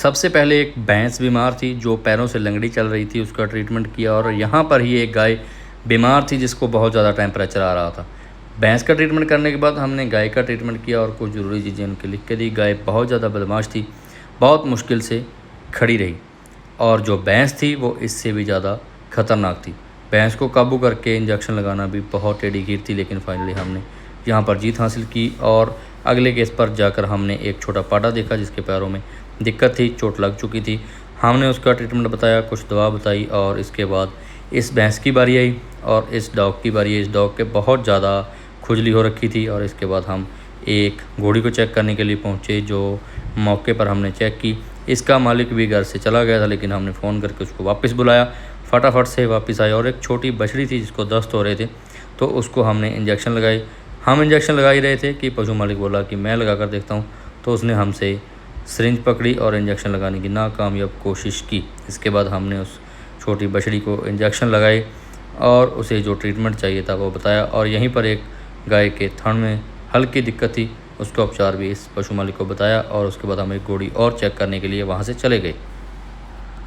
सबसे पहले एक भैंस बीमार थी जो पैरों से लंगड़ी चल रही थी, उसका ट्रीटमेंट किया। और यहाँ पर ही एक गाय बीमार थी जिसको बहुत ज़्यादा टेम्परेचर आ रहा था। भैंस का ट्रीटमेंट करने के बाद हमने गाय का ट्रीटमेंट किया और कुछ ज़रूरी चीज़ें उनके लिख के दी। गाय बहुत ज़्यादा बदमाश थी, बहुत मुश्किल से खड़ी रही, और जो भैंस थी वो इससे भी ज़्यादा ख़तरनाक थी। भैंस को काबू करके इंजेक्शन लगाना भी बहुत टेढ़ी खीर थी, लेकिन फाइनली हमने यहाँ पर जीत हासिल की। और अगले केस पर जाकर हमने एक छोटा पाटा देखा जिसके पैरों में दिक्कत थी, चोट लग चुकी थी। हमने उसका ट्रीटमेंट बताया, कुछ दवा बताई, और इसके बाद इस भैंस की बारी आई और इस डॉग की बारी आई। इस डॉग के बहुत ज़्यादा खुजली हो रखी थी, और इसके बाद हम एक घोड़ी को चेक करने के लिए पहुँचे, जो मौके पर हमने चेक की। इसका मालिक भी घर से चला गया था, लेकिन हमने फ़ोन करके उसको वापस बुलाया, फटाफट से वापस आया। और एक छोटी बछड़ी थी जिसको दस्त हो रहे थे, तो उसको हमने इंजेक्शन लगाए। हम इंजेक्शन लगा ही रहे थे कि पशु मालिक बोला कि मैं लगा कर देखता हूँ, तो उसने हमसे सिरिंज पकड़ी और इंजेक्शन लगाने की नाकामयाब कोशिश की। इसके बाद हमने उस छोटी बछड़ी को इंजेक्शन लगाए और उसे जो ट्रीटमेंट चाहिए था वो बताया। और यहीं पर एक गाय के थन में हल्की दिक्कत थी, उसका उपचार भी इस पशु मालिक को बताया, और उसके बाद हम एक घोड़ी और चेक करने के लिए वहाँ से चले गए।